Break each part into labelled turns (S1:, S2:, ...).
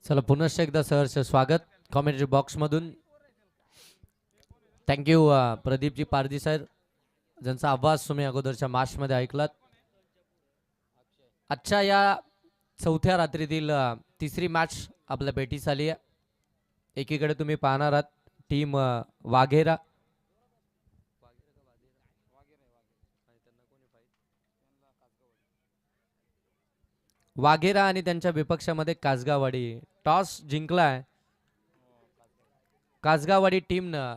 S1: चला पुनश्च एकदा सहर्ष स्वागत कॉमेंट्री बॉक्स मधून. थँक्यू प्रदीपजी पारदी सर, ज्यांचा आवाज तुम्ही अगोदरच्या मध्ये ऐकलात. आजच्या या चौथ्या रात्रीतील तिसरी मॅच आपल्या भेटीस आली आहे. एकीकडे तुम्ही पाहणार आहात टीम वाघेरा, आणि त्यांच्या विपक्षामध्ये कासगाववाडी. टॉस जिंकलाय कासगाववाडी टीमनं.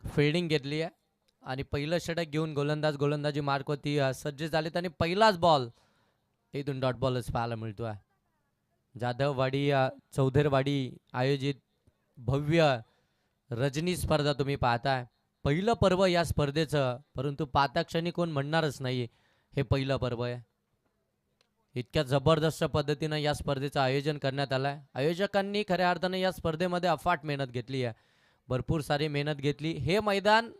S1: फिल्डिंग घेतली आहे आणि पहिलं षटक घेऊन गोलंदाजी मार्कवरती सज्ज झालेत आणि पहिलाच बॉल इथून डॉट बॉलच पाहायला मिळतोय. जाधववाडी चौधरवाडी आयोजित भव्य रजनी स्पर्धा तुम्ही पाहताय. पहिलं पर्व या स्पर्धेचं, परंतु पाहता क्षणी कोण म्हणणारच नाही हे पहिलं पर्व आहे. इतक्या जबरदस्त पद्धतीनं या स्पर्धेचं आयोजन करण्यात आलंय. आयोजकांनी खऱ्या अर्थाने या स्पर्धेमध्ये अफाट मेहनत घेतली आहे, भरपूर सारी मेहनत घेतली. हे मैदान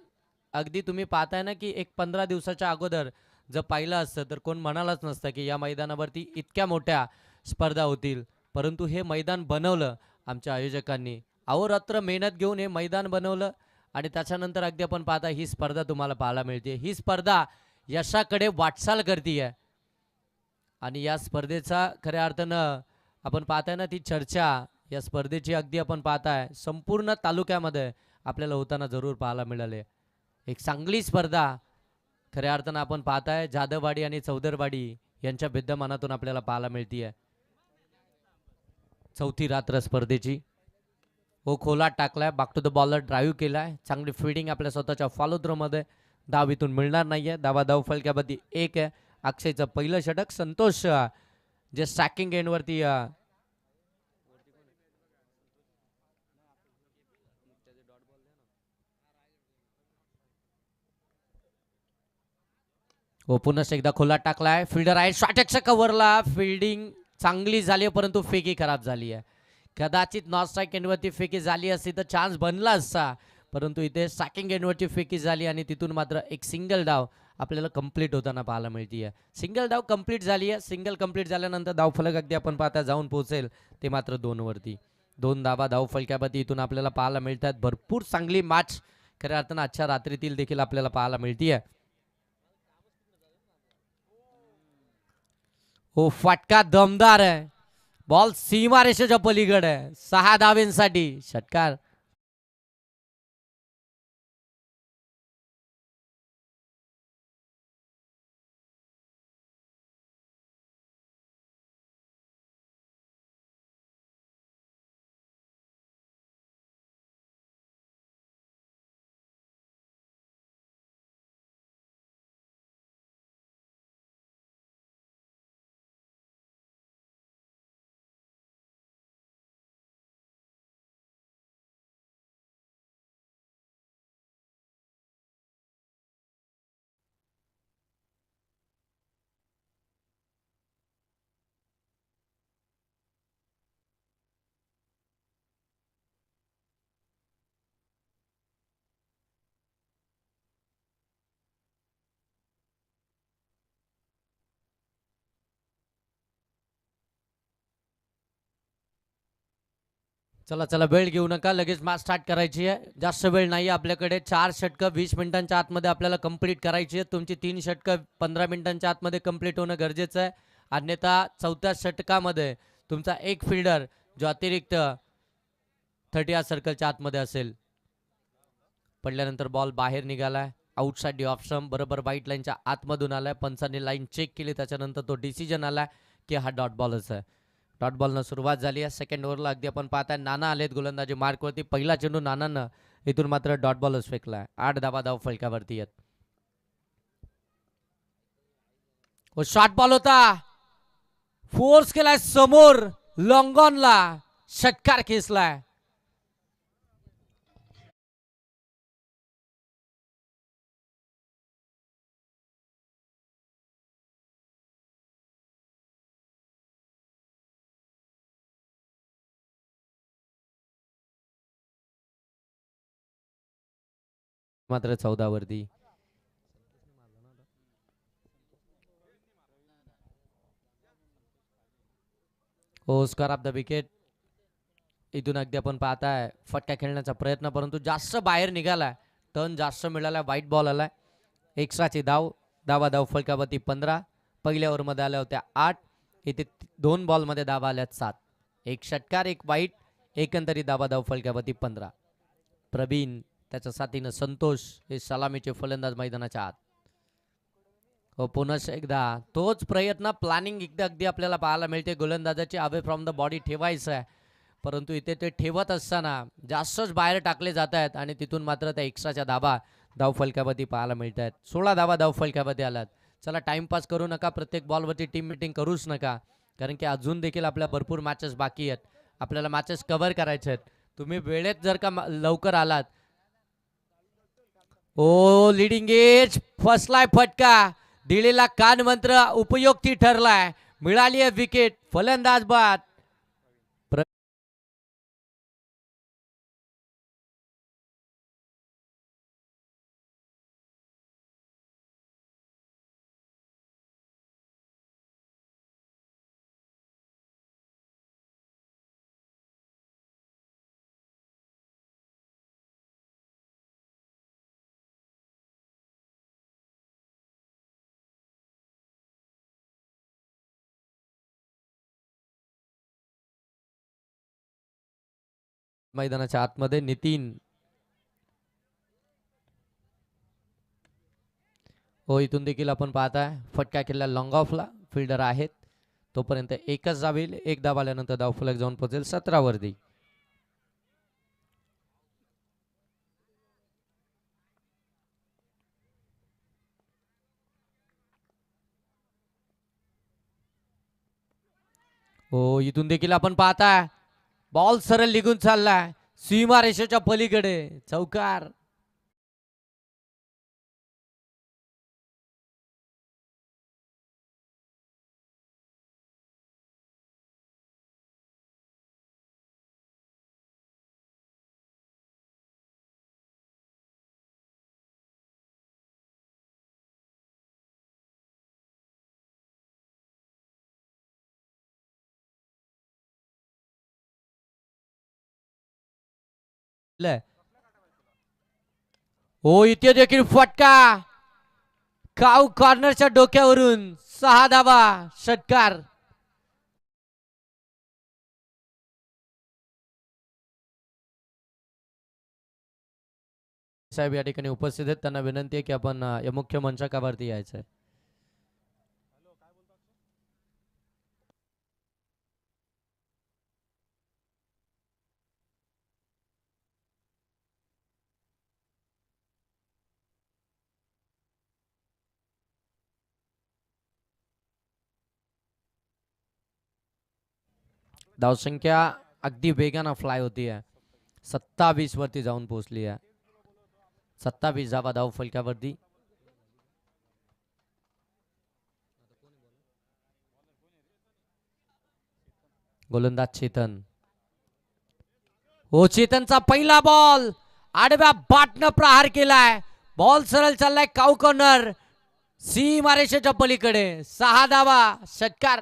S1: अगदी तुम्ही पाहताय ना की एक 15 दिवसाच्या अगोदर जर पाहिलं असतं तर कोण म्हणालाच नसतं की या मैदानावरती इतक्या मोठ्या स्पर्धा होतील. परंतु हे मैदान बनवलं आमच्या आयोजकांनी, अहोरात्र मेहनत घेऊन हे मैदान बनवलं आणि त्याच्यानंतर अगदी आपण पाहता ही स्पर्धा तुम्हाला पाहायला मिळते. ही स्पर्धा यशाकडे वाटचाल करते आणि या स्पर्धेचा खऱ्या अर्थानं आपण पाहताय ना ती चर्चा या स्पर्धेची अगदी आपण पाहताय संपूर्ण तालुक्यामध्ये आपल्याला होताना जरूर पाहायला मिळाले. एक चांगली स्पर्धा खऱ्या अर्थानं आपण पाहताय जाधववाडी आणि चौधरवाडी यांच्या विद्यमानातून आपल्याला पाहायला मिळतीये. चौथी रात्र स्पर्धेची खोलात टाकलाय, back to the bowler drive केलाय, चांगली फिल्डिंग आपल्या स्वतःच्या फॉलो थ्रो मध्ये. धाव इथून मिळणार नाहीये. धाव फलक्यावरती एक आहे. अक्षयचं पहिलं षटक. संतोष जे स्टॅकिंग एंडवरती पुन्हा एकदा खोलात टाकलाय. फिल्डर आहे शॉटच्या कव्हरला. फिल्डिंग चांगली झाली परंतु फेकी खराब झाली आहे. कदाचित नॉन स्ट्राईक एंडवरती फेकी झाली असती तर चान्स बनला असता, परंतु इथे स्ट्रायकिंग एंडवरची फेकी झाली आणि तिथून मात्र एक सिंगल डाव आपल्याला कंप्लीट होताना पाहायला मिळते. सिंगल डाव कंप्लीट झाली आहे. सिंगल कंप्लीट झाल्यानंतर धावफलक अगदी आपण पाहता जाऊन पोहोचेल ते मात्र 2 वरती. 2 धावा धावफलक्यावरती इथून आपल्याला पाहायला मिळतात. भरपूर चांगली मॅच खऱ्या अर्थानं आजच्या रात्रीतील देखील आपल्याला पाहायला मिळते. फटका दमदार आहे. बॉल सीमारेषेच्या पलीकडे आहे. 6 धावेंसाठी षटकार. चला चला वेळ घेऊ नका, लगेच मॅच स्टार्ट करायची आहे. जास्त वेळ नाही आपल्याकडे. 4 षटकं 20 मिनिटांच्या आतमध्ये आपल्याला कंप्लीट करायची आहे. तुमची 3 षटकं 15 मिनिटांच्या आतमध्ये कंप्लीट होणं गरजेचं आहे. अन्यथा चौथ्या षटकामध्ये तुमचा एक फिल्डर जो अतिरिक्त 30 सर्कलच्या आतमध्ये असेल. पडल्यानंतर बॉल बाहेर निघालाय. आउटसाइड डी ऑप्शन बरोबर व्हाईट लाईनच्या आतमधून आलाय. पंचांनी लाईन चेक केली, त्याच्यानंतर तो डिसिजन आलाय की हा डॉट बॉलच आहे. डॉट बॉलनं सुरुवात झाली आहे. सेकंड ओव्हरला अगदी आपण पाहताय नाना आलेत गोलंदाजी मार्कवरती. पहिला चेंडू नानानं इथून मात्र डॉट बॉलच फेकलाय. 8 धावा धाव फलकावरती आहेत. शॉर्ट बॉल होता, फोर्स केलाय समोर लॉंगॉनला, षटकार खेचलाय. मात्र 14 वरती. Oscar of the wicket. इथून अगदी आपण पाहताय फटका खेळण्याचा प्रयत्न, परंतु जास्त बाहेर निघालाय. टर्न जास्त मिळाला, वाईट बॉल आलाय. एक्स्ट्राची धाव. धाव फलकावरती 15. पहिल्या ओव्हरमध्ये आल्या होत्या 8. इथे 2 बॉलमध्ये धावा आल्यात 7. एक षटकार, एक वाईट. एकंदरीत धाव फलकावरती 15. प्रवीण, त्याच्या साथीनं संतोष हे सलामीचे फलंदाज मैदानाच्या आत. हो, पुन्हा एकदा तोच प्रयत्न, प्लॅनिंग एकदा अगदी आपल्याला पाहायला मिळते. गोलंदाजाचे अवे फ्रॉम द बॉडी ठेवायचं आहे, परंतु इथे ते ठेवत असताना जास्तच बाहेर टाकले जात आहेत आणि तिथून मात्र त्या एक्स्ट्राच्या धावा धावफलकावरती पाहायला मिळत आहेत. 16 धावा धावफलकावरती आल्यात. चला, टाइमपास करू नका, प्रत्येक बॉलवरती टीम मिटिंग करूच नका, कारण की अजून देखील आपल्या भरपूर मॅचेस बाकी आहेत. आपल्याला मॅचेस कव्हर करायचे आहेत. तुम्ही वेळेत जर का लवकर आलात. ओ, लिडिंग एज, फसलाय फटका. दिलेला कान मंत्र उपयुक्ती ठरलाय. मिळाली आहे विकेट. फलंदाज बाद. मैदानाच्या आतमध्ये नितीन. हो, इथून देखील आपण पाहताय फटका केलेला लॉंग ऑफला. फिल्डर आहेत, तोपर्यंत एकच जाईल. एक धाव आल्यानंतर धाव फलक जाऊन पोहोचेल 17 वरती. हो, इथून देखील आपण पाहताय बॉल सरळ निघून चाललाय सीमा रेषेच्या पलीकडे. चौकार. हो, इथे देखील फटका. काऊ कॉर्नरच्या डोक्यावरून 6 धावा. षटकार. साहेब या ठिकाणी उपस्थित आहेत, त्यांना विनंती आहे की आपण या मुख्य मंचावरती यायचं आहे. धावसंख्या अगदी वेगानं फ्लाय होती आहे. 27 वरती जाऊन पोहोचली आहे. 27 धावा धाव फलकावरती. गोलंदाज चेतन. हो, चेतनचा पहिला बॉल आडव्या बाटनं प्रहार केलाय. बॉल सरळ चाललाय काऊ कॉर्नर सीमा रेषेच्या पलीकडे. 6 धावा. षटकार.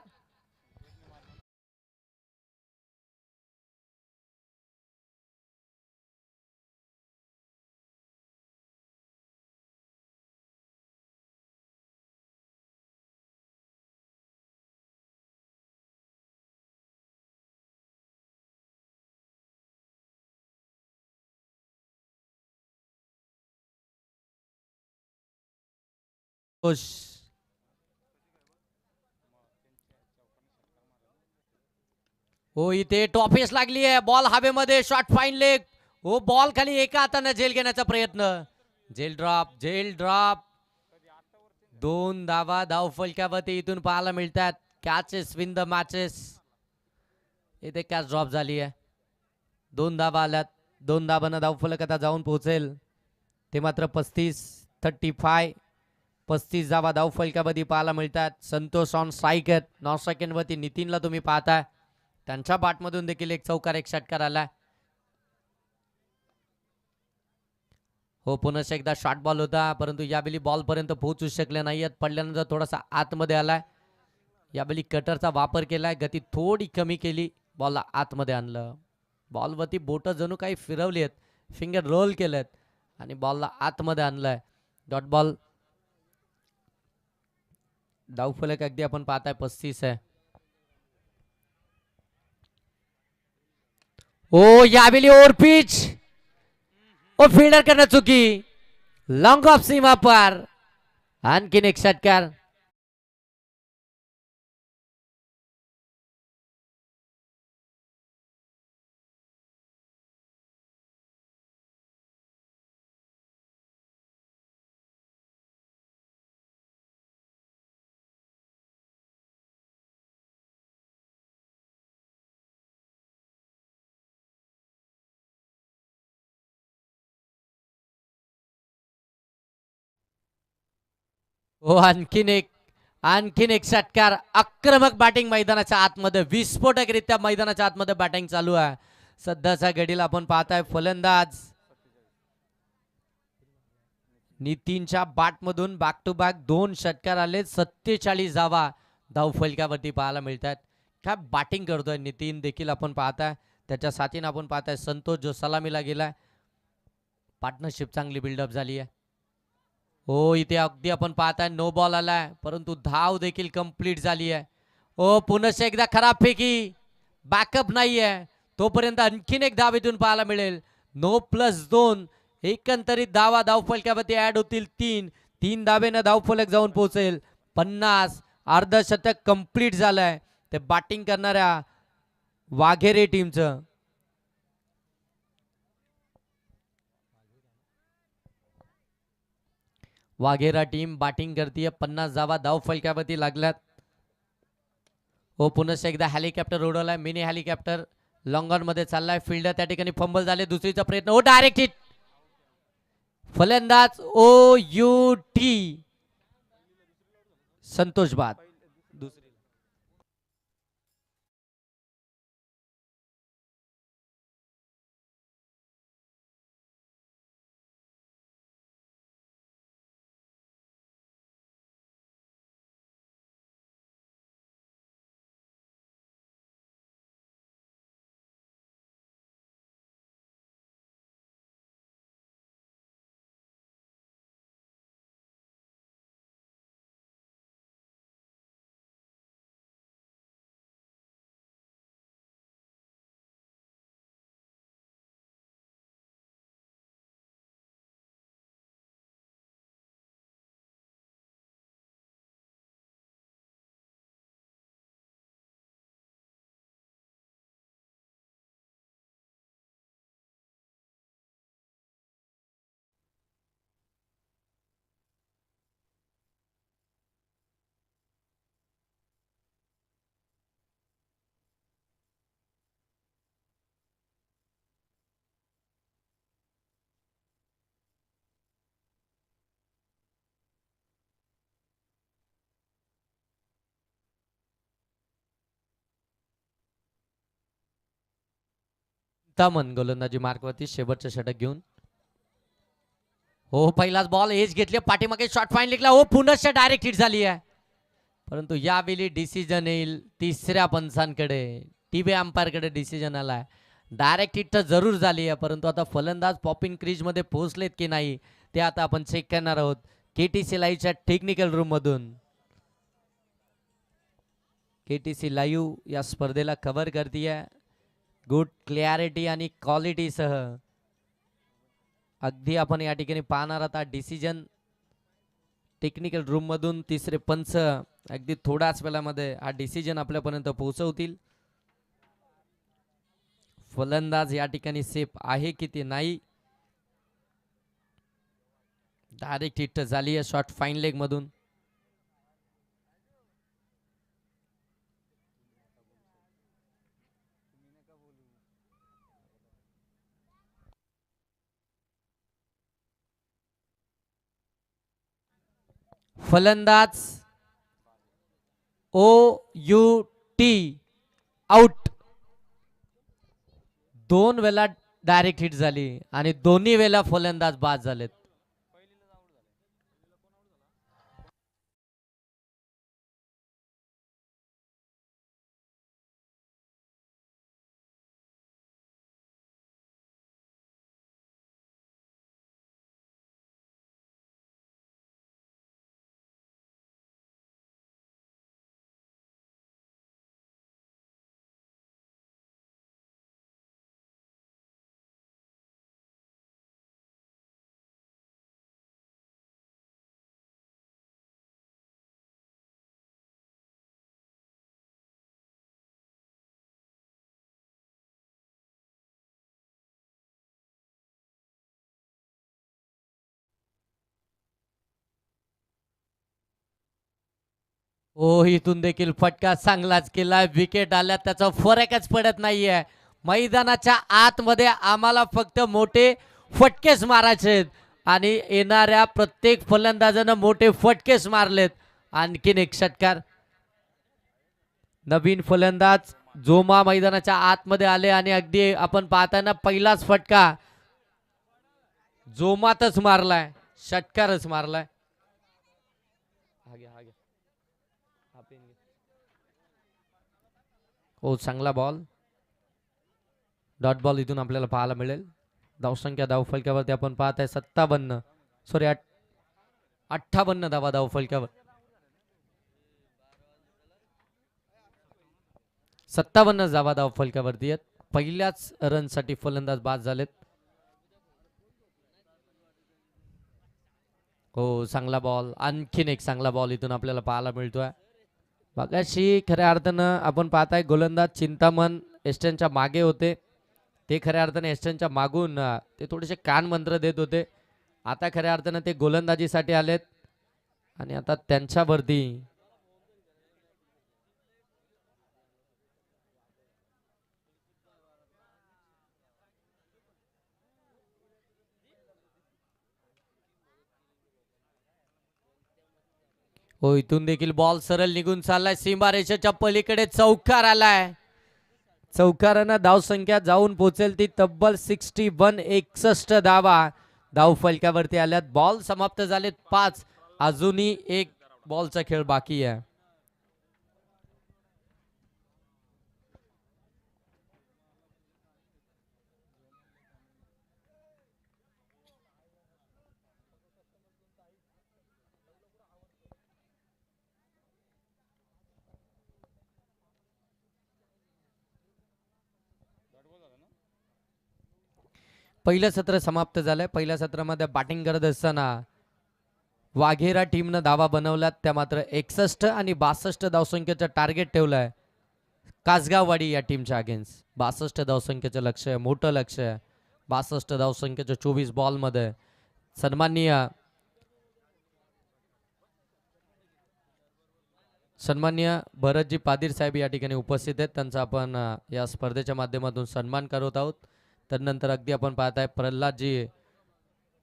S1: हो, इथे टॉफेस लागली आहे. बॉल हवेमध्ये, शॉट फाईन लेग. हो, बॉल खाली एका हाताने झेल घेण्याचा प्रयत्न. झेल ड्रॉप, झेल ड्रॉप. 2 धावा धाव फलकावरती इथून पाहायला मिळतात. Catches win the matches. इथे कॅच ड्रॉप झाली आहे. 2 धावा आल्यात. 2 धावांना धाव फलक आता जाऊन पोहोचेल. ते मात्र 35 धावा धाव फलकावरती पाहायला मिळतात. संतोष ऑन स्ट्राईक आहेत. नॉन स्ट्राईक वरती नितीनला तुम्ही पाहताय. त्यांच्या बॅटमधून देखील एक चौकार, एक षटकार आला. हो, पुन्हा एकदा शॉर्ट बॉल होता, परंतु यावेळी बॉल पर्यंत पोहोचू शकले नाहीयेत. पडल्यानंतर थोडासा आतमध्ये आलाय. यावेळी कटरचा वापर केलाय, गती थोडी कमी केली, बॉलला आतमध्ये आणलं. बॉलवरती बोट जणू काही फिरवली आहेत, फिंगर रोल केलेत आणि बॉलला आतमध्ये आणलंय. Dot ball. धावफलक अगदी आपण पाहताय 35 आहे. ओ यावेळी ओव्हर पिच, ओ फिल्डर करणं चुकी, लॉंग ऑफ सीमा पार. आणखीन एक षटकार. हो आणखीन एक षटकार. आक्रमक बॅटिंग मैदानाच्या आतमध्ये, विस्फोटकरित्या मैदानाच्या आतमध्ये बॅटिंग चालू आहे सध्याच्या घडीला. आपण पाहताय फलंदाज नितीनच्या बॅट मधून बॅक टू बॅक 2 षटकार आले, 47 धावा धावफलकावरती पाहायला मिळतात. काय बॅटिंग करतोय नितीन देखील आपण पाहताय. त्याच्या साथीने आपण पाहताय संतोष जो सलामीला गेलाय. पार्टनरशिप चांगली बिल्डअप झाली आहे. हो इथे अगदी आपण पाहताय नो बॉल आलाय, परंतु धाव देखील कंप्लीट झाली आहे. ओ पुन्हा एकदा खराब फेकी, बॅकअप नाहीये, तोपर्यंत आणखीन एक धाव इथून पाहायला मिळेल. 9+2 एकंदरीत धावा धावफलकावरती ऍड होतील 3 धावेनं धावफलक जाऊन पोहोचेल 50. अर्धशतक कंप्लीट झालंय ते बॅटिंग करणाऱ्या वाघेरे टीमचं. वाघेरा टीम बॅटिंग करतीये, 50 धावा धावफलकावरती लागल्यात. हो पुन्हा एकदा हेलिकॉप्टर उडवलाय, मिनी हेलिकॉप्टर लॉंग ऑन मध्ये चाललाय. फिल्डर त्या ठिकाणी फंबल झाले, दुसरीचा प्रयत्न, ओ डायरेक्ट हिट. फलंदाज OUT संतोष बाद. तमन गोलंदाजी मार्कवरती शेवटचं षटक घेऊन. हो पहिलाच बॉल एज घेतली, पाठीमागे शॉट फाईन लिखला. हो पुनश्च डायरेक्ट हिट झाली आहे, परंतु यावेळी डिसिजन येईल तिसऱ्या पंचांकडे, टीव्ही अंपायरकडे डिसिजन आलाय. डायरेक्ट हिट तर जरूर झाली आहे, परंतु आता फलंदाज पॉपिंग क्रीज मध्ये पोहोचलेत की नाही ते आता आपण चेक करणार आहोत KTC लाईव्हच्या टेक्निकल रूम मधून. KTC लाईव्ह या स्पर्धेला कव्हर करतीये गुड क्लॅरिटी आणि क्वालिटी सह. अगदी आपण या ठिकाणी पाहणार आता डिसिजन टेक्निकल रूम मधून तिसरे पंच अगदी थोड्याच वेळामध्ये हा डिसिजन आपल्यापर्यंत पोहोचवतील. फलंदाज या ठिकाणी सेफ आहे की ते नाही. डायरेक्ट हिट झाली आहे शॉट फाईन लेग मधून. फलंदाज OUT आउट. 2 वेळा डायरेक्ट हिट झाली आणि दोन्ही वेळा फलंदाज बाद झालेत. हो, इथून देखील फटका चांगलाच केलाय. विकेट आल्या त्याचा फरकच पडत नाहीये. मैदानाच्या आतमध्ये आम्हाला फक्त मोठे फटकेच मारायचे आहेत आणि येणाऱ्या प्रत्येक फलंदाजानं मोठे फटकेच मारलेत. आणखीन एक षटकार. नवीन फलंदाज जोमा मैदानाच्या आतमध्ये आले आणि अगदी आपण पाहताना पहिलाच फटका जोमातच मारलाय, षटकारच मारलाय. हो, चांगला बॉल. डॉट बॉल इथून आपल्याला पाहायला मिळेल. धावसंख्या धावफलक्यावरती आपण पाहत आहे 57, सॉरी 58 धावा धावफलक्यावर. 57 धावा धावफलक्यावरती आहेत. पहिल्याच रनसाठी फलंदाज बाद झालेत. हो, चांगला बॉल. आणखीन एक चांगला बॉल इथून आपल्याला पाहायला मिळतोय. मगाशी खऱ्या अर्थानं आपण पाहताय गोलंदाज चिंतामण एस्टनच्या मागे होते. ते खऱ्या अर्थाने एस्टनच्या मागून ते थोडेसे कान मंत्र देत होते. आता खऱ्या अर्थानं ते गोलंदाजीसाठी आलेत आणि आता त्यांच्यावरती हो, इथून देखील बॉल सरळ निघून चाललाय. सीमारेषेच्या पलीकडे चौकार आलाय. चौकारानं धावसंख्या जाऊन पोहोचेल ती तब्बल 61 धावा धाव फलक्यावरती आल्यात. बॉल समाप्त झालेत 5. अजूनही एक बॉलचा खेळ बाकी आहे. पहिलं सत्र समाप्त झालंय. पहिल्या सत्रामध्ये बॅटिंग करत असताना वाघेरा टीमनं धावा बनवल्यात. त्या मात्र 61 आणि 62 धावसंख्येचं टार्गेट ठेवलंय कासगाववाडी या टीमच्या अगेन्स्ट. 62 धावसंख्येचं लक्ष आहे, मोठं लक्ष आहे. 62 धावसंख्येचं 24 बॉलमध्ये. सन्माननीय भरतजी पादीर साहेब या ठिकाणी उपस्थित आहेत. त्यांचा आपण या स्पर्धेच्या माध्यमातून सन्मान करत आहोत. त्यानंतर अगदी आपण पाहताय प्रल्हादजी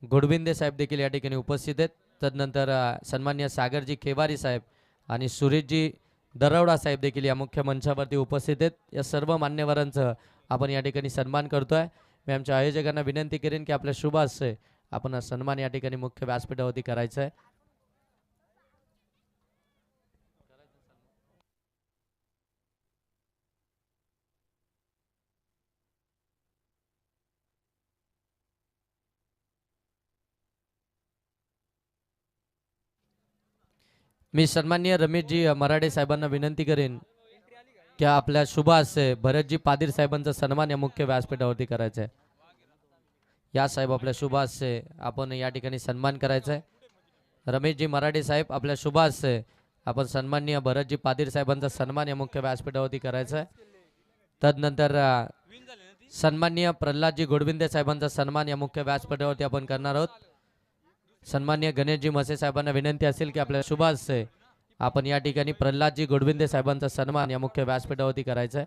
S1: घोडबिंदे साहेब देखील या ठिकाणी उपस्थित आहेत. तदनंतर सन्माननीय सागरजी केवारी साहेब आणि सुरेशजी दरवडा साहेब देखील या मुख्य मंचावरती उपस्थित आहेत. या सर्व मान्यवरांचं आपण या ठिकाणी सन्मान करतोय. मी आमच्या आयोजकांना विनंती करेन की आपल्या शुभ हस्ते आपण हा सन्मान या ठिकाणी मुख्य व्यासपीठावरती करायचा आहे. मी सन्माननीय रमेशजी मराठे साहेबांना विनंती करेन की आपल्या शुभ हस्ते भरतजी पादीर साहेबांचा सन्मान या मुख्य व्यासपीठावरती करायचा आहे. या साहेब आपल्या शुभ हस्ते आपण या ठिकाणी सन्मान करायचा आहे. रमेशजी मराठे साहेब आपल्या शुभ हस्ते आपण सन्माननीय भरतजी पादीर साहेबांचा सन्मान या मुख्य व्यासपीठावरती करायचा आहे. तदनंतर सन्माननीय प्रल्हादजी घोडबिंदे साहेबांचा सन्मान या मुख्य व्यासपीठावरती आपण करणार आहोत. सन्माननीय गणेशजी मसे साहेबांना विनंती असेल की आपल्या शुभ हस्ते आपण या ठिकाणी प्रल्हादजी घोडबिंदे साहेबांचा सन्मान या मुख्य व्यासपीठावरती करायचा आहे.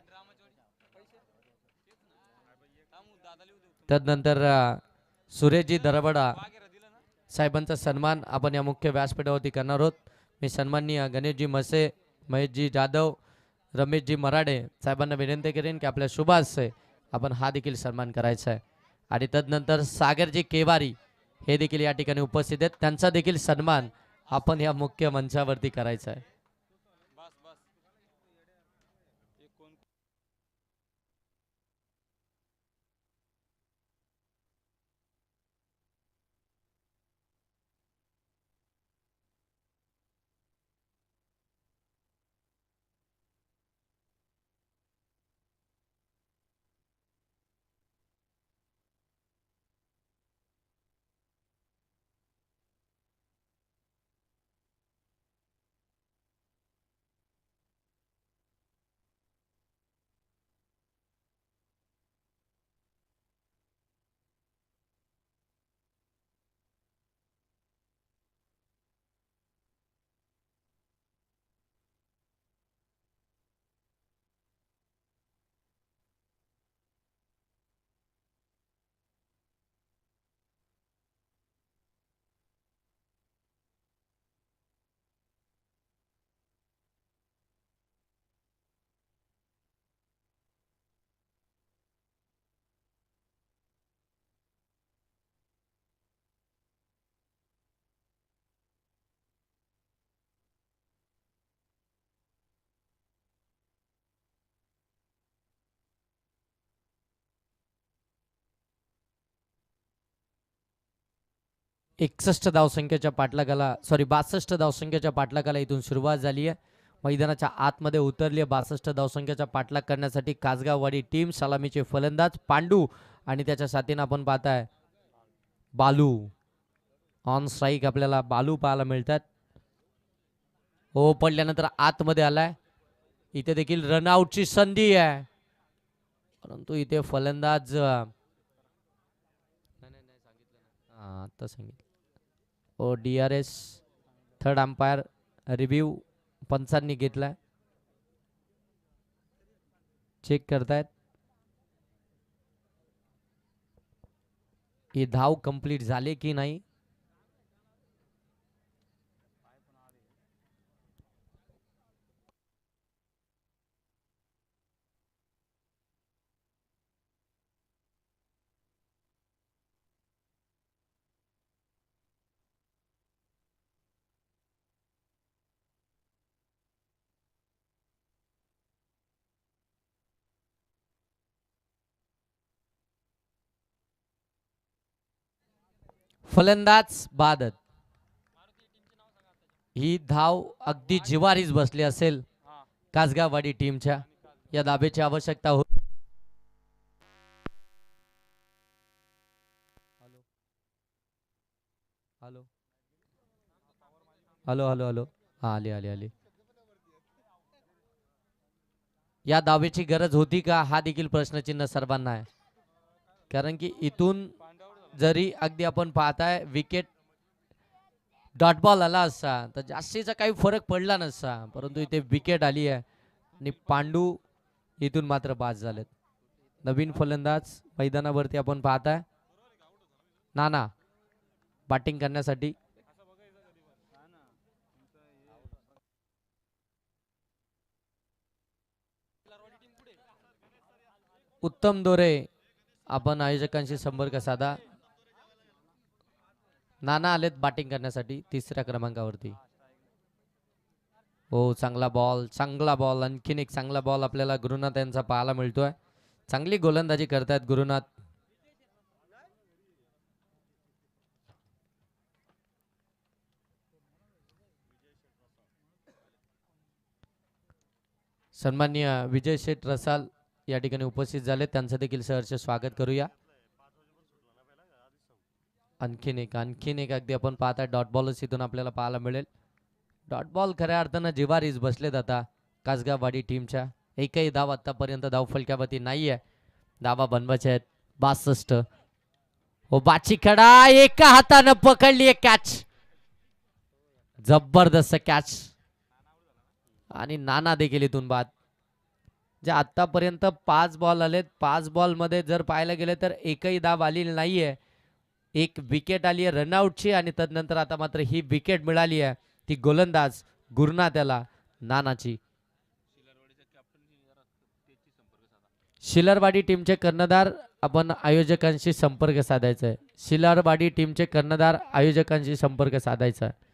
S1: तदनंतर सुरेशजी दरबडा साहेबांचा सन्मान आपण या मुख्य व्यासपीठावरती करणार आहोत. मी सन्माननीय गणेशजी मसे, महेशजी जाधव, रमेशजी मराठे साहेबांना विनंती करेन की आपल्या शुभ हस्ते आपण हा देखील सन्मान करायचा आहे. आणि तदनंतर सागरजी केवारी हे देखील या ठिकाणी उपस्थित आहेत. त्यांचा देखील सन्मान आपण या मुख्य मंचावरती करायचा आहे. 61 धावसंख्येच्या पाठलागाला 62 धावसंख्येच्या पाठलागाला इथून सुरुवात झाली आहे. मैदानाच्या आतमध्ये उतरली आहे 62 धावसंख्येचा पाठलाग करण्यासाठी कासगाववाडी टीम. सलामीचे फलंदाज पांडू आणि त्याच्या साथीनं आपण पाहताय बालू. ऑन स्ट्राईक आपल्याला बालू पाहायला मिळतात. हो पडल्यानंतर आतमध्ये आलाय. इथे देखील रनआउटची संधी आहे, परंतु इथे फलंदाज आता सांगितलं ओ DRS थर्ड अंपायर रिव्ह्यू पंचांनी घेतलाय, चेक करतायत. ही धाव कंप्लीट झाले की नाही. फलंदाज बादत. ही धाव अगदी जिवारीच बसली असेल कासगाववाडी टीमच्या. या धाबेची आवश्यकता हो. हॅलो हॅलो हॅलो हॅलो हा आली आली आली. या धावेची गरज होती का हा देखील प्रश्नचिन्ह सर्वांना आहे, कारण की इथून जरी अगदी आपण पाहताय विकेट डॉट बॉल आला असता तर जास्तीचा काही फरक पडला नसता, परंतु इथे विकेट आली आहे आणि पांडू इथून मात्र बाद झालेत. नवीन फलंदाज मैदानावरती आपण पाहताय नाना बॅटिंग करण्यासाठी. उत्तम दोरे आपण आयोजकांशी संपर्क साधा. नाना आलेत बॅटिंग करण्यासाठी तिसऱ्या क्रमांकावरती. हो चांगला बॉल आणखीन एक चांगला बॉल आपल्याला गुरुनाथ यांचा पाहायला मिळतोय. चांगली गोलंदाजी करतायत गुरुनाथ. सन्माननीय विजय शेठ रसाल या ठिकाणी उपस्थित झाले, त्यांचं देखील सहर्ष स्वागत करूया. आणखीन एक अगदी आपण पाहता डॉट बॉलच इथून आपल्याला पाहायला मिळेल. डॉट बॉल खऱ्या अर्थानं जिवारीच बसलेत आता कासगाववाडी टीमच्या. एकही धाव आतापर्यंत धाव फलक्यावरती नाहीये. धावा बनवायच्या आहेत 62. हो बाची खडा एका हातानं पकडली एक कॅच, जबरदस्त कॅच. आणि नाना देखील इथून बाद. जे आतापर्यंत 5 बॉल आलेत, 5 बॉल मध्ये जर पाहायला गेले तर एकही धाव आलेली नाहीये. एक विकेट आली आहे रनआउटची आणि तदनंतर आता मात्र ही विकेट मिळाली आहे ती गोलंदाज गुरुनाथ याला नानाची. शिलरवाडी टीमचे कर्णधार आपण आयोजकांशी संपर्क साधायचा आहे. शिलरवाडी टीमचे कर्णधार आयोजकांशी संपर्क साधायचा आहे.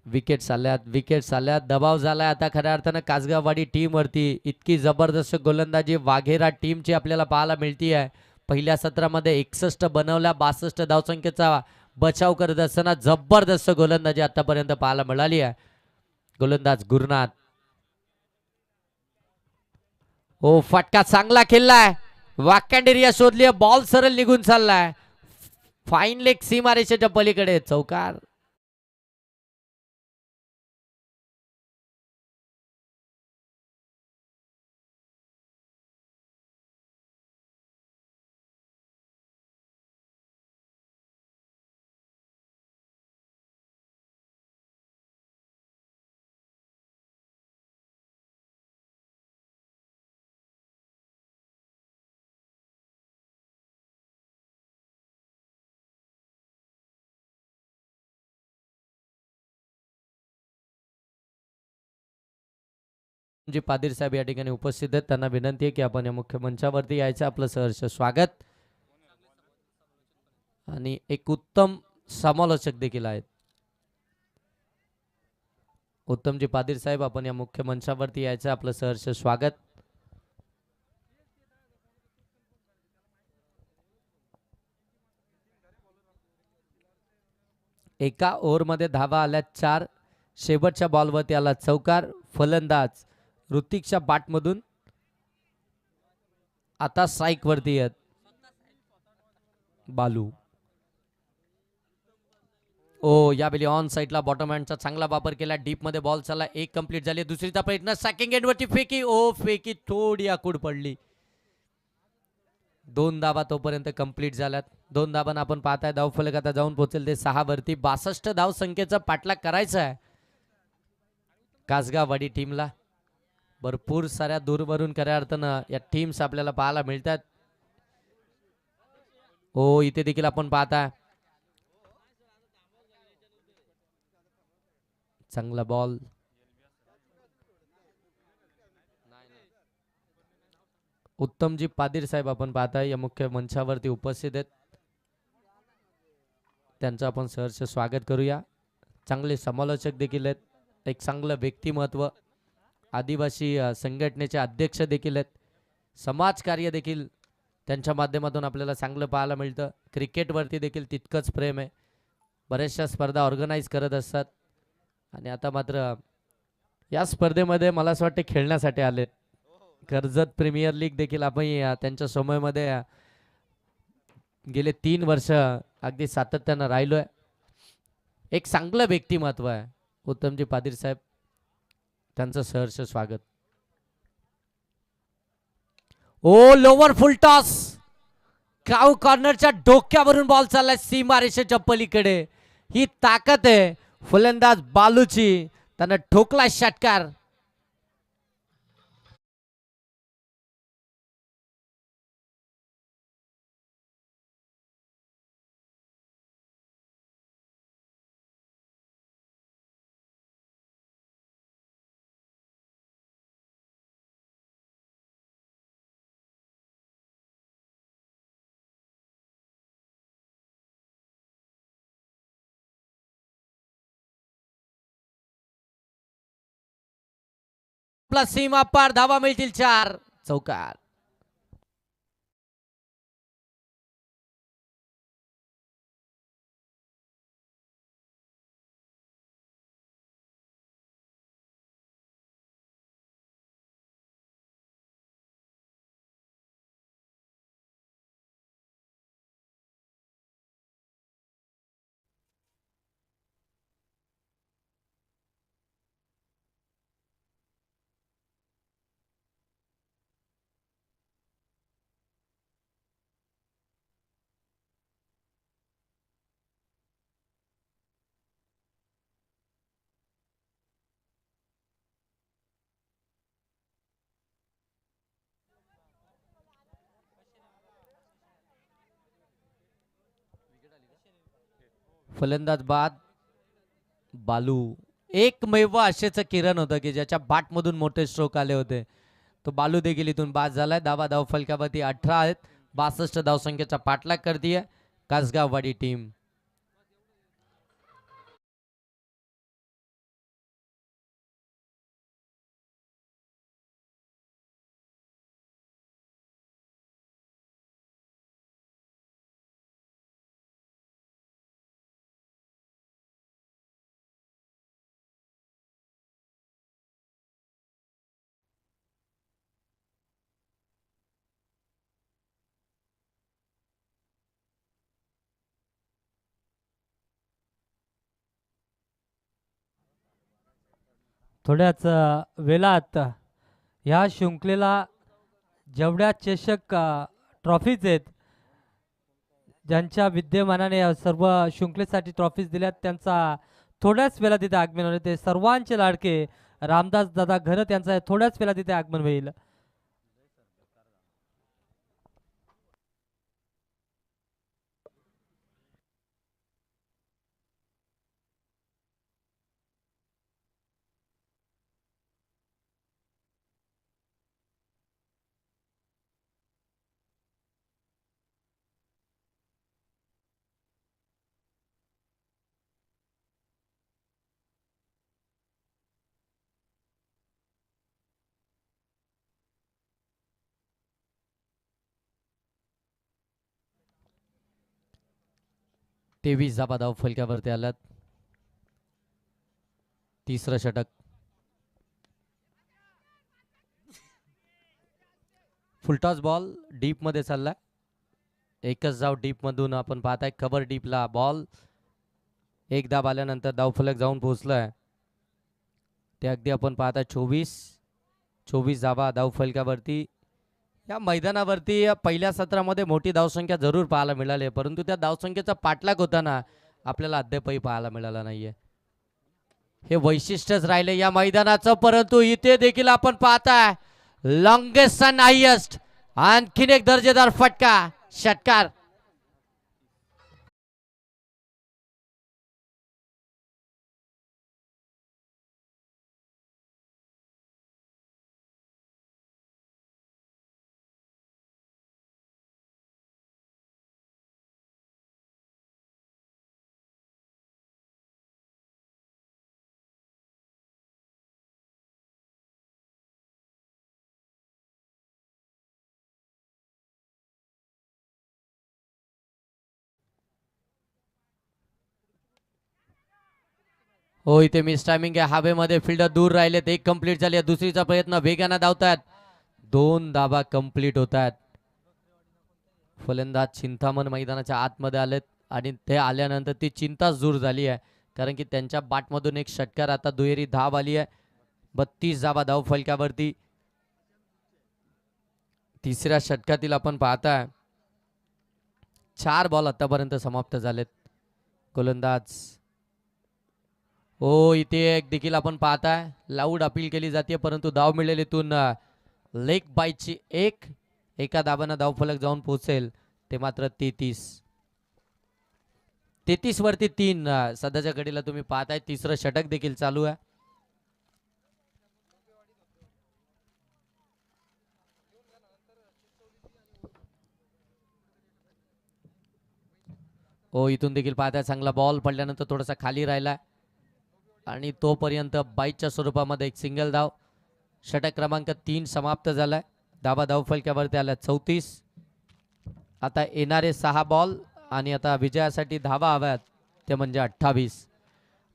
S1: विकेट चालल्यात दबाव झालाय आता खऱ्या अर्थानं कासगाववाडी टीम वरती. इतकी जबरदस्त गोलंदाजी वाघेरा टीमची आपल्याला पाहायला मिळती आहे. पहिल्या सत्रामध्ये 61 बनवल्या, 62 धावसंख्येचा बचाव करत असताना जबरदस्त गोलंदाजी आतापर्यंत पाहायला मिळाली आहे. गोलंदाज गुरुनाथ. हो फटका चांगला खेळलाय, वाकँड एरिया शोधली, बॉल सरळ निघून चाललाय. फाईन लेग सीमारेषेच्या पलीकडे चौकार. जे पादीर साहेब या ठिकाणी उपस्थित आहेत त्यांना विनंती आहे की आपण या मुख्य मंचावरती यायचं. आपलं सहर्ष स्वागत. आणि एक उत्तम समालोचक देखील आहेत उत्तमजी पादीर साहेब, आपण या मुख्य मंचावरती यायचं. आपलं सहर्ष स्वागत. एका ओव्हरमध्ये धावा आल्या 4. शेवटच्या बॉलवरती आला चौकार. फलंदाज ऋतिकच्या बॅटमधून आता स्ट्राईक वरती आहेत बालू. ओ यावेळी ऑन साईडला बॉटम हँडचा चांगला वापर केला. डीप मध्ये बॉल चालला. एक कंप्लीट झाली. दुसरीचा प्रयत्न सॅकिंग एंड वरती फेकी. ओ फेकी थोडी आकूड पडली. 2 धावा तोपर्यंत कंप्लीट झाल्यात. 2 धावांना आपण पाहताय धावफलक आता जाऊन पोहोचेल ते 6 वरती. 62 धाव संख्येचा पाठलाग करायचा आहे कासगाववाडी टीमला. भरपूर साऱ्या दूरवरून खऱ्या अर्थानं या टीम्स आपल्याला पाहायला मिळतात. ओ इथे देखील आपण पाहताय चांगला बॉल. उत्तमजी पादीर साहेब आपण पाहताय या मुख्य मंचावरती उपस्थित आहेत. त्यांचं आपण सहर्ष स्वागत करूया. चांगले समालोचक देखील आहेत. एक चांगलं व्यक्तिमत्व. आदिवासी संघटनेचे अध्यक्ष देखील आहेत. समाजकार्य देखील त्यांच्या माध्यमातून आपल्याला चांगलं पाहायला मिळतं. क्रिकेटवरती देखील तितकंच प्रेम आहे. बऱ्याचशा स्पर्धा ऑर्गनाईज करत असतात आणि आता मात्र या स्पर्धेमध्ये मला असं वाटतं खेळण्यासाठी आले. कर्जत प्रीमियर लीग देखील आपण त्यांच्या समयमध्ये गेले 3 वर्ष अगदी सातत्यानं राहिलोय. एक चांगलं व्यक्तिमत्व आहे उत्तमजी पादीर साहेब. त्यांचं सहर्ष स्वागत. ओ लोवर फुल टॉस. क्राऊ कॉर्नरच्या डोक्यावरून बॉल चाललाय सीमारेषेच्या पलीकडे. ही ताकद आहे फलंदाज बालूची. त्यानं ठोकलाय षटकार. आपला सीमा पार. धावा मिळतील 4. चौकार. फलंदाज बाद बालू. एकमेव आशेचं किरण होतं की ज्याच्या बॅटमधून मोठे स्ट्रोक आले होते. तो बालू देखील इथून बाद झालाय. धाव फलकावरती 18 आहेत. 62 धावसंख्येचा पाठलाग करतीये कासगाववाडी टीम.
S2: थोड्याच वेळात ह्या शृंखलेला जेवढ्या चषक ट्रॉफीज आहेत, ज्यांच्या विद्यमानाने सर्व शृंखलेसाठी ट्रॉफीज दिल्यात, त्यांचा थोड्याच वेळात तिथे आगमन होईल. ते सर्वांचे लाडके रामदास दादा घनत यांचा थोड्याच वेळात तिथे आगमन होईल.
S1: तेवीस धावा धाव फलकावरती आल्यात. तिसरं षटक. फुलटॉस बॉल डीप मध्ये चाललाय. एकच धाव डीप मधून आपण पाहताय. कव्हर डीपला बॉल एक धाव आल्यानंतर धावफलक जाऊन पोहोचलाय. ते अगदी आपण पाहताय 24 धावा धावफलकावरती. या मैदानावरती या पहिल्या सत्रामध्ये मोठी धावसंख्या जरूर पाहायला मिळाली, परंतु त्या धावसंख्येचा पाठलाग होताना आपल्याला अद्यापही पाहायला मिळाला नाहीये. हे वैशिष्ट्यच राहिले या मैदानाचं. परंतु इथे देखील आपण पाहताय लॉंगेस्ट अँड हायेस्ट आणखीन एक दर्जेदार फटका षटकार. हो, इथे मिस टायमिंग आहे. हवेमध्ये फिल्डर दूर राहिलेत. एक कंप्लीट झाली. दुसरीचा प्रयत्न वेगाने धावतात. 2 धावा कंप्लीट होत आहेत. फलंदाज चिंतामण मैदानाच्या आतमध्ये आलेत आणि ते आल्यानंतर ती चिंताच दूर झाली आहे, कारण की त्यांच्या बाटमधून एक षटकार आता दुहेरी धाव आली आहे. 32 धावा धाव फलकावरती. तिसऱ्या षटकातील आपण पाहताय 4 बॉल आतापर्यंत समाप्त झालेत. गोलंदाज हो, इथे एक देखील आपण पाहताय लाऊड अपील केली जाते, परंतु धाव मिळेलीतून लेग बायची एका धावानं धावफलक जाऊन पोहोचेल. ते मात्र 33 वरती 3. सध्याच्या घडीला तुम्ही पाहताय तिसरं षटक देखील चालू आहे. हो, इथून देखील पाहताय चांगला बॉल पडल्यानंतर थोडासा खाली राहिला आणि तोपर्यंत बाईटच्या स्वरूपामध्ये एक सिंगल धाव. षटक क्रमांक 3 समाप्त झालाय. धावा धाव फलकावरती आल्या 34. आता येणारे 6 बॉल आणि आता विजयासाठी धावा हव्यात ते म्हणजे 28.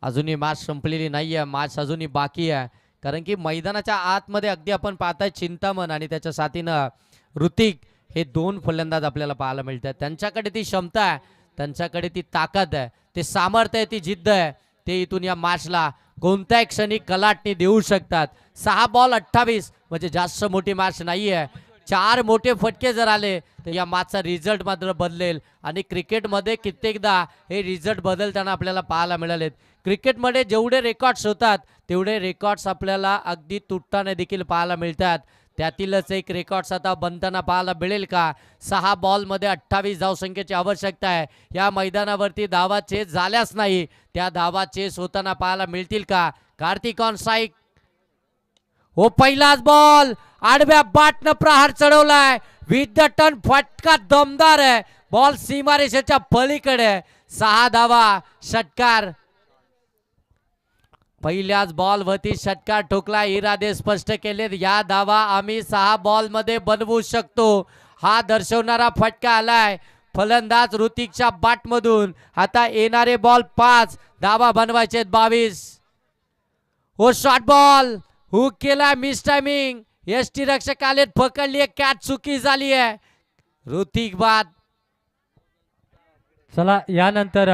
S1: अजूनही मॅच संपलेली नाही आहे. मॅच अजूनही बाकी आहे, कारण की मैदानाच्या आतमध्ये अगदी आपण पाहताय चिंतामण आणि त्याच्या साथीनं ऋतिक हे 2 फलंदाज आपल्याला पाहायला मिळतात. त्यांच्याकडे ती क्षमता आहे, त्यांच्याकडे ती ताकद आहे, ते सामर्थ्य आहे, ती जिद्द आहे. ते इथून या मॅचला कोणत्याही क्षणी कलाटणी देऊ शकतात. 6 बॉल 28 म्हणजे जास्त मोठी मॅच नाही आहे. 4 मोठे फटके जर आले तर या मॅचचा रिझल्ट मात्र बदलेल आणि क्रिकेटमध्ये कित्येकदा हे रिझल्ट बदलताना आपल्याला पाहायला मिळालेत. क्रिकेटमध्ये जेवढे रेकॉर्ड्स होतात तेवढे रेकॉर्ड्स आपल्याला अगदी तुटताना देखील पाहायला मिळतात. त्यातीलच एक रेकॉर्ड्स आता बनताना पाहायला मिळेल का? 6 बॉलमध्ये 28 धावसंख्येची आवश्यकता आहे. या मैदानावरती धावा चेस झाल्याच नाही, त्या धावा चेस होताना पाहायला मिळतील का? Kartik on strike. हो, पहिलाच बॉल आडव्या बाटनं प्रहार चढवलाय. विथ द टर्न फटका दमदार आहे. बॉल सीमारेषेच्या पलीकडे. 6 धावा षटकार. पहिल्याच बॉल वरती षटकार ठोकला. इरादे स्पष्ट केलेत. या धावा आम्ही 6 बॉल मध्ये बनवू शकतो हा दर्शवणारा फटका आलाय फलंदाज ऋतिकच्या बॅटमधून. आता येणारे बॉल 5 धावा बनवायचे 22. हो, शॉर्ट बॉल हुक केला. Miss timing. एसटी रक्षक आलेत, पकडली. कॅच चुकी झाली आहे. ऋतिक बाद.
S2: चला यानंतर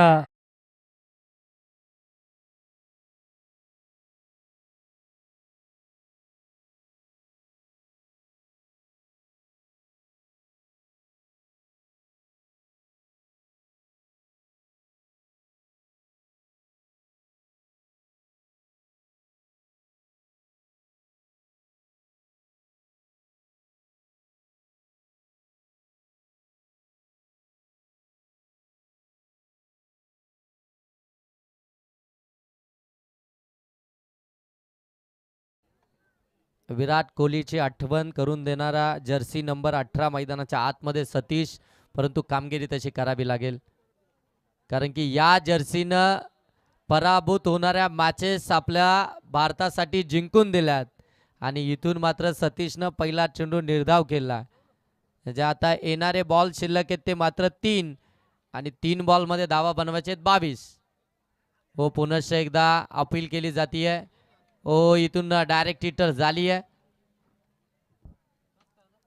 S1: विराट कोहलीची आठवण करून देणारा जर्सी नंबर 18 मैदानाच्या आतमध्ये सतीश, परंतु कामगिरी तशी करावी लागेल, कारण की या जर्सीनं पराभूत होणाऱ्या मॅचेस आपल्या भारतासाठी जिंकून दिल्यात आणि इथून मात्र सतीशनं पहिला चेंडू निर्धाव केला. म्हणजे आता येणारे बॉल शिल्लक आहेत ते मात्र 3 आणि 3 बॉलमध्ये धावा बनवायचे 22. हो, पुनश्च एकदा अपील केली जाते. ओ इथून डायरेक्ट हिटर झाली आहे.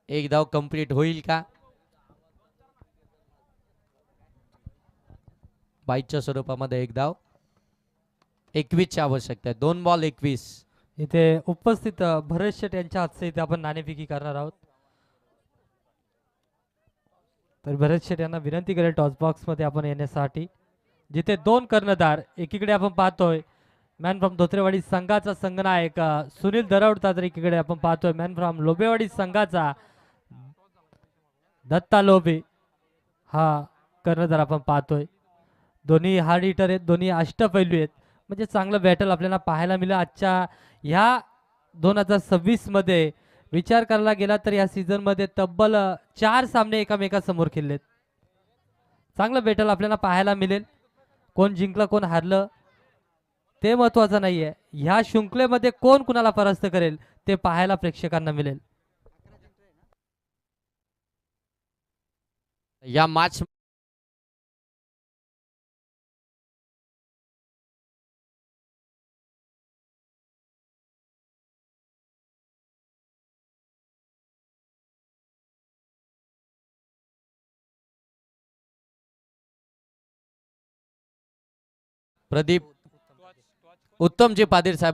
S1: एक धाव कंप्लीट होईल का? बाईच्या स्वरूपामध्ये एक धाव. 21 ची आवश्यकता आहे. 2 बॉल 21.
S2: इथे उपस्थित भरत शेट यांच्या हातचे इथे आपण नाणेफेकी करणार आहोत. तर भरत शेट यांना विनंती करेल टॉस बॉक्स मध्ये आपण येण्यासाठी. जिथे 2 कर्णधार, एकीकडे आपण पाहतोय मॅन फ्रॉम धोत्रेवाडी संघाचा संघनायक सुनील दरवडता, तर एकीकडे आपण पाहतोय मॅन फ्रॉम लोबेवाडी संघाचा दत्ता लोबे हा कर्णधार आपण पाहतोय. दोन्ही हार्ड हिटर आहेत, दोन्ही अष्टपैलू आहेत. म्हणजे चांगलं बॅटल आपल्याला पाहायला मिळेल आजच्या ह्या 2026 मध्ये. विचार करायला गेला तर या सीझन मध्ये तब्बल 4 सामने एकामेकासमोर खेळलेत. चांगलं बॅटल आपल्याला पाहायला मिळेल. कोण जिंकलं कोण हारलं ते महत्वाचं नाहीये, ह्या शृंखलेमध्ये कोण कुणाला परास्त करेल ते पाहायला प्रेक्षकांना मिळेल.
S1: या मॅच प्रदीप उत्तमजी पाटील साहेब